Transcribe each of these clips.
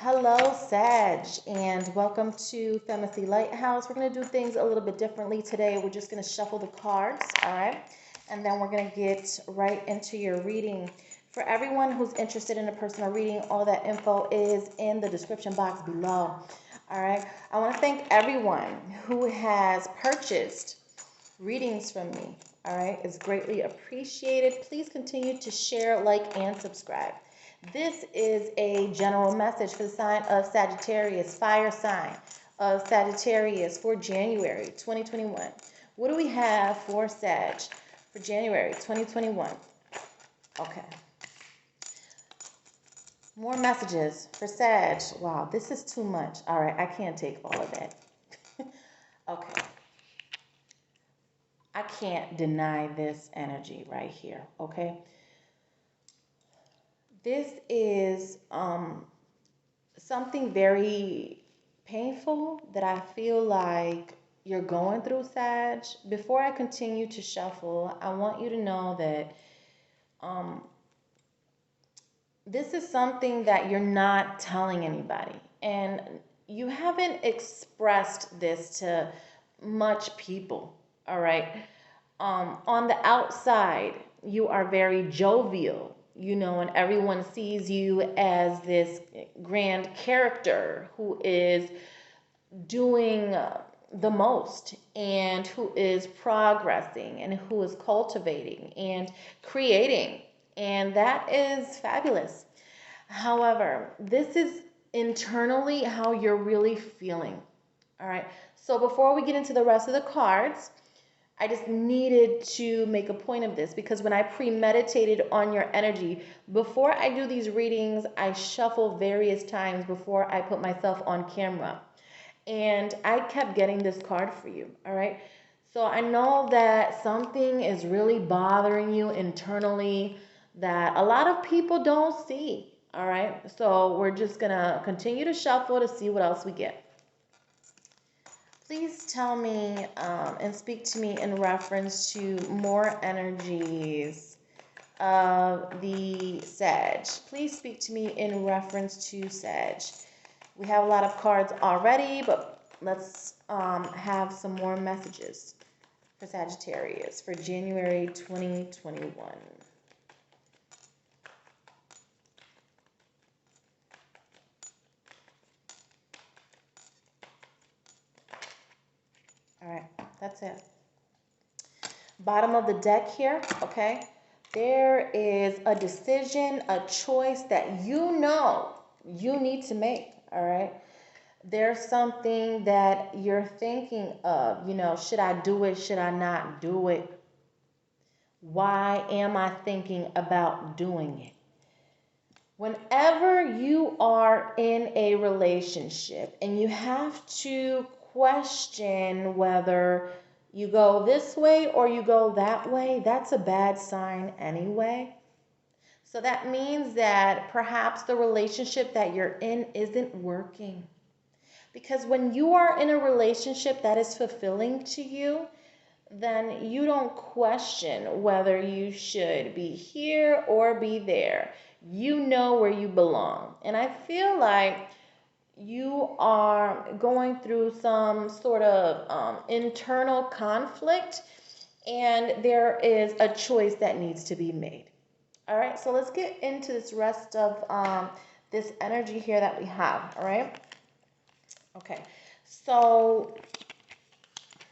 Hello, Sag, and welcome to Fantasy Lighthouse. We're going to do things a little bit differently today. We're just going to shuffle the cards, all right? And then we're going to get right into your reading. For everyone who's interested in a personal reading, all that info is in the description box below, all right? I want to thank everyone who has purchased readings from me, all right? It's greatly appreciated. Please continue to share, like, and subscribe. This is a general message for the sign of Sagittarius, fire sign of Sagittarius for January 2021. What do we have for Sag for January 2021? Okay. More messages for Sag. Wow, this is too much. All right, I can't take all of that. Okay. I can't deny this energy right here, okay? This is something very painful that I feel like you're going through, Sag. Before I continue to shuffle, I want you to know that this is something that you're not telling anybody. And you haven't expressed this to much people, all right? On the outside, you are very jovial, and everyone sees you as this grand character who is doing the most and who is progressing and who is cultivating and creating. And that is fabulous. However, this is internally how you're really feeling. All right. So before we get into the rest of the cards, I just needed to make a point of this because when I premeditated on your energy, before I do these readings, I shuffle various times before I put myself on camera. And I kept getting this card for you, all right? So I know that something is really bothering you internally that a lot of people don't see, all right? So we're just going to continue to shuffle to see what else we get. Please tell me and speak to me in reference to more energies of the Sag. Please speak to me in reference to Sag. We have a lot of cards already, but let's have some more messages for Sagittarius for January 2021. All right, that's it. Bottom of the deck here, okay? There is a decision, a choice that you need to make, all right? There's something that you're thinking of, should I do it? Should I not do it? Why am I thinking about doing it? Whenever you are in a relationship and you have to question whether you go this way or you go that way, that's a bad sign anyway. So that means that perhaps the relationship that you're in isn't working. Because when you are in a relationship that is fulfilling to you, then you don't question whether you should be here or be there. You know where you belong. And I feel like you are going through some sort of internal conflict, and there is a choice that needs to be made. All right, so let's get into this rest of this energy here that we have, all right? Okay, so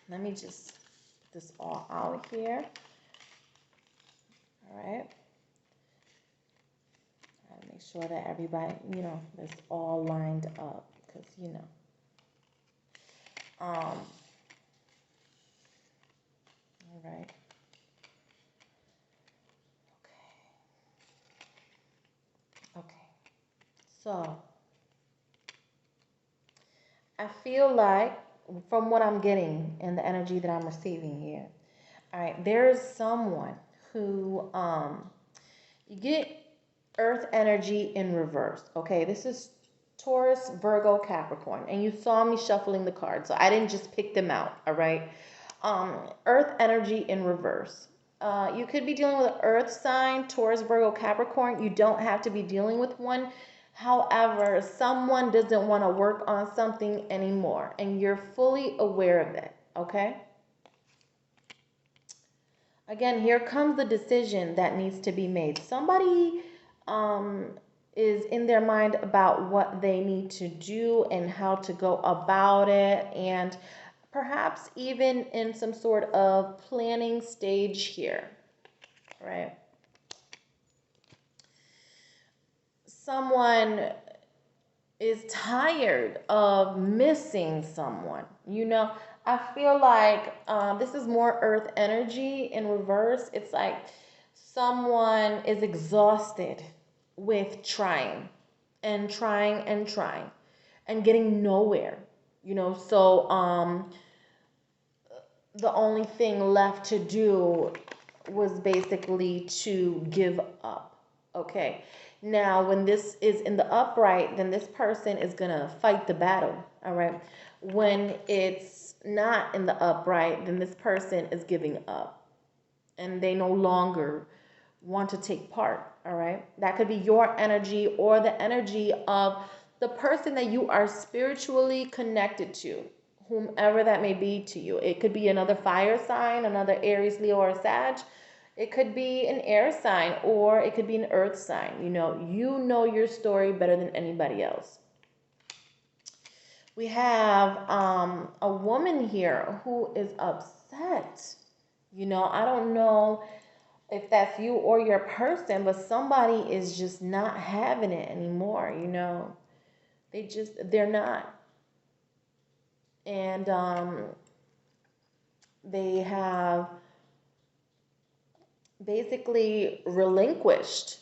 let me just put this all out here. All right. Gotta make sure that everybody, is all lined up because, all right. Okay. So I feel like from what I'm getting and the energy that I'm receiving here, all right, there's someone who you get earth energy in reverse. Okay, this is Taurus, Virgo, Capricorn, and you saw me shuffling the cards, so I didn't just pick them out. All right, earth energy in reverse. You could be dealing with an earth sign, Taurus, Virgo, Capricorn. You don't have to be dealing with one. However, someone doesn't want to work on something anymore, and you're fully aware of it, okay? Again, here comes the decision that needs to be made. Somebody is in their mind about what they need to do and how to go about it, and perhaps even in some sort of planning stage here, right? Someone is tired of missing someone. I feel like this is more earth energy in reverse. It's like someone is exhausted with trying and trying and trying and getting nowhere. So the only thing left to do was basically to give up. Okay. Now, when this is in the upright, then this person is going to fight the battle. All right. When it's not in the upright, then this person is giving up and they no longer want to take part. All right. That could be your energy or the energy of the person that you are spiritually connected to, whomever that may be to you. It could be another fire sign, another Aries, Leo, or Sag. It could be an air sign, or it could be an earth sign. You know your story better than anybody else. We have a woman here who is upset. I don't know if that's you or your person, but somebody is just not having it anymore. They're not. And they have basically relinquished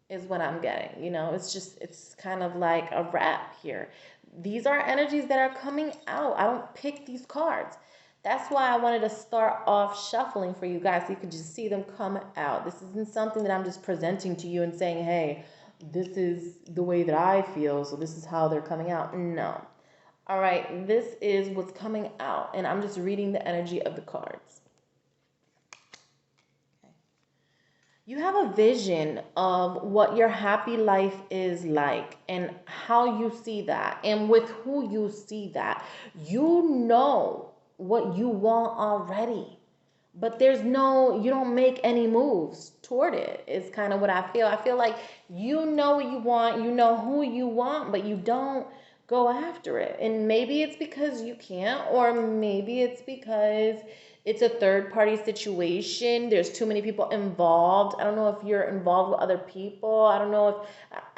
is what I'm getting. It's kind of like a wrap here. These are energies that are coming out. I don't pick these cards. That's why I wanted to start off shuffling for you guys so you could just see them come out. This isn't something that I'm just presenting to you and saying, hey, this is the way that I feel, so this is how they're coming out. No. All right, this is what's coming out, and I'm just reading the energy of the cards. You have a vision of what your happy life is like and how you see that and with who you see that. You know what you want already, but you don't make any moves toward it. It's kind of what I feel. I feel like you know what you want, you know who you want, but you don't go after it. And maybe it's because you can't, or maybe it's because it's a third party situation. There's too many people involved. I don't know if you're involved with other people. I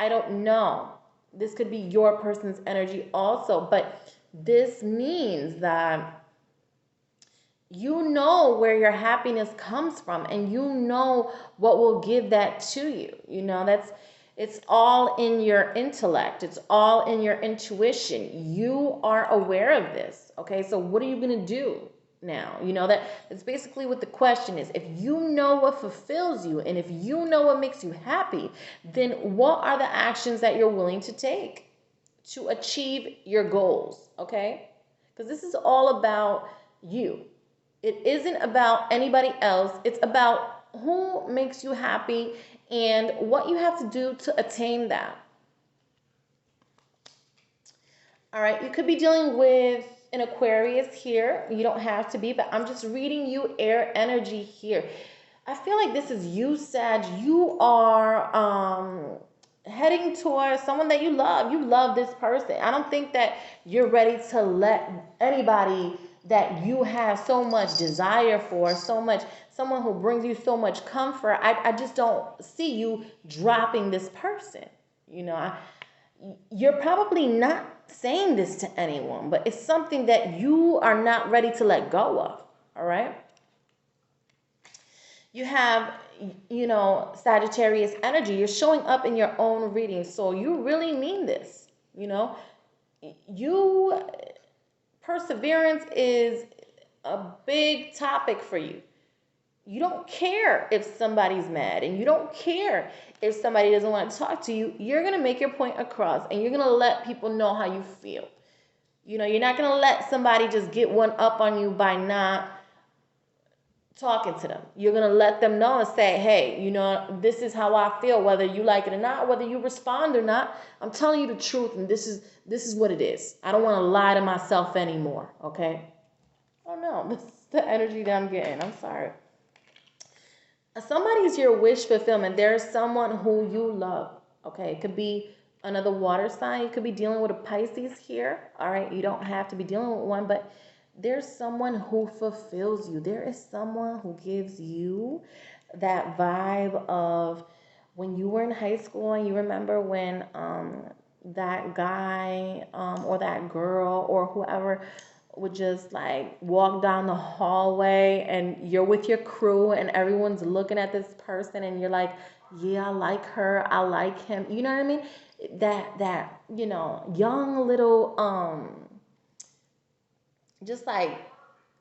don't know. This could be your person's energy also, but this means that you know where your happiness comes from and you know what will give that to you. It's all in your intellect. It's all in your intuition. You are aware of this. Okay, so what are you going to do now? That's basically what the question is. If you know what fulfills you and if you know what makes you happy, then what are the actions that you're willing to take to achieve your goals? Okay, because this is all about you. It isn't about anybody else. It's about who makes you happy and what you have to do to attain that. All right, you could be dealing with an Aquarius here. You don't have to be, but I'm just reading you air energy here. I feel like this is you, Sag. You are heading towards someone that you love. You love this person. I don't think that you're ready to let anybody that you have so much desire for, someone who brings you so much comfort. I just don't see you dropping this person. You're probably not saying this to anyone, but it's something that you are not ready to let go of. All right. You have, Sagittarius energy. You're showing up in your own reading. So you really mean this. Perseverance is a big topic for you. You don't care if somebody's mad and you don't care if somebody doesn't want to talk to you. You're going to make your point across and you're going to let people know how you feel. You're not going to let somebody just get one up on you by not talking to them. You're going to let them know and say, hey, you know, this is how I feel, whether you like it or not, whether you respond or not. I'm telling you the truth, and this is what it is. I don't want to lie to myself anymore, okay? Oh, no, this is the energy that I'm getting. I'm sorry. Somebody's your wish fulfillment. There's someone who you love, okay? It could be another water sign. You could be dealing with a Pisces here, all right? You don't have to be dealing with one, but there's someone who fulfills you. There is someone who gives you that vibe of when you were in high school and you remember when that guy or that girl or whoever would just like walk down the hallway and you're with your crew and everyone's looking at this person and you're like, yeah, I like her, I like him. You know what I mean? That you know, young little just like,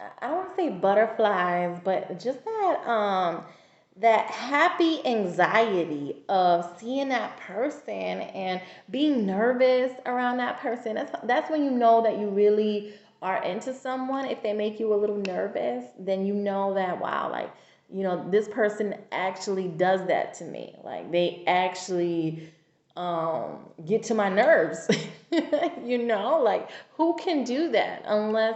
I don't want to say butterflies, but just that happy anxiety of seeing that person and being nervous around that person. That's when you know that you really are into someone. If they make you a little nervous, then you know that, wow, like, you know, this person actually does that to me. Like, they actually get to my nerves. You know, like, who can do that unless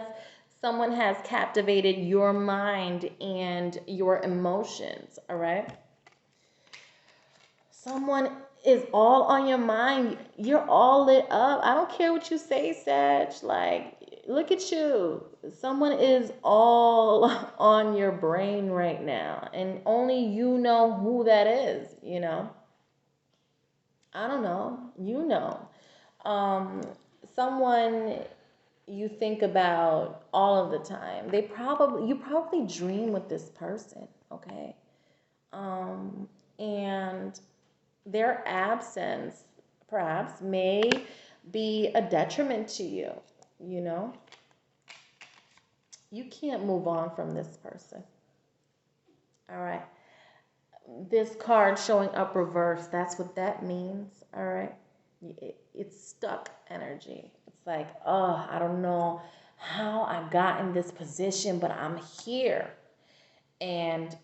someone has captivated your mind and your emotions, all right? Someone is all on your mind. You're all lit up. I don't care what you say, Sag. Like, look at you. Someone is all on your brain right now, and only you know who that is, you know? I don't know. You know. Someone you think about all of the time. You probably dream with this person, okay? And their absence perhaps may be a detriment to you, you know? You can't move on from this person. All right. This card showing up reversed, that's what that means, all right? It's stuck energy. It's like, oh, I don't know how I got in this position, but I'm here. And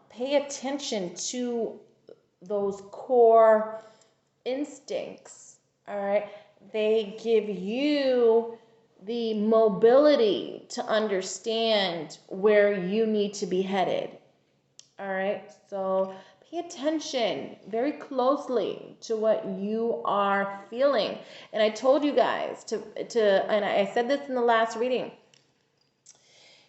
pay attention to those core instincts, all right? They give you the mobility to understand where you need to be headed. All right, so pay attention very closely to what you are feeling. And I told you guys and I said this in the last reading,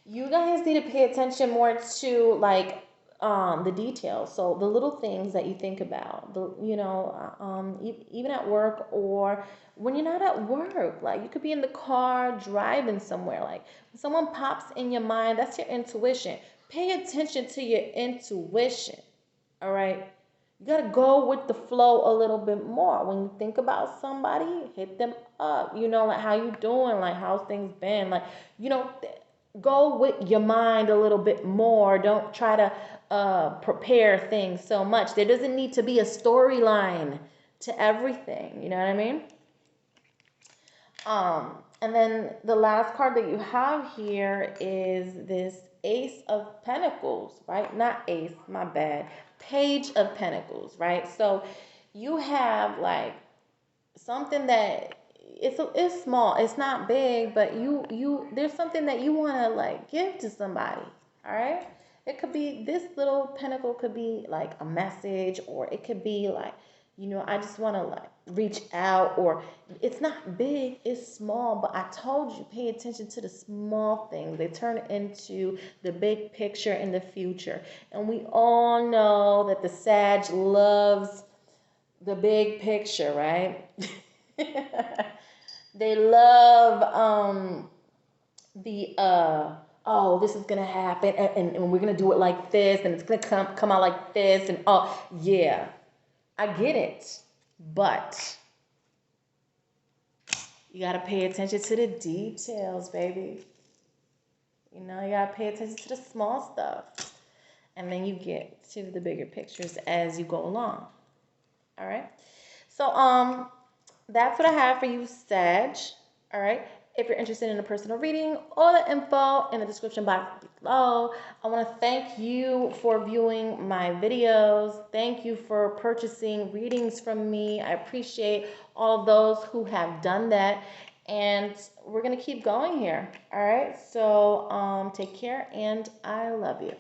you guys need to pay attention more to like the details. So the little things that you think about, even at work or when you're not at work, like you could be in the car driving somewhere, like when someone pops in your mind, that's your intuition. Pay attention to your intuition, all right? You got to go with the flow a little bit more. When you think about somebody, hit them up. You know, like, how you doing? Like, how's things been? Like, you know, go with your mind a little bit more. Don't try to prepare things so much. There doesn't need to be a storyline to everything. You know what I mean? And then the last card that you have here is this Ace of Pentacles, right? Not Ace, my bad. Page of Pentacles, right? So you have like something that it's small, it's not big, but you there's something that you want to like give to somebody, all right? It could be, this little pentacle could be like a message, or it could be like, you know, I just want to like reach out, or it's not big, it's small, but I told you, pay attention to the small things. They turn into the big picture in the future. And we all know that the Sag loves the big picture, right? They love the oh, this is gonna happen, and we're gonna do it like this, and it's gonna come out like this, and oh yeah, I get it, but you gotta pay attention to the details, baby. You know, you gotta pay attention to the small stuff, and then you get to the bigger pictures as you go along. All right. So that's what I have for you, Sag. All right. If you're interested in a personal reading, all the info in the description box below. I want to thank you for viewing my videos. Thank you for purchasing readings from me. I appreciate all of those who have done that. And we're going to keep going here. All right. So take care, and I love you.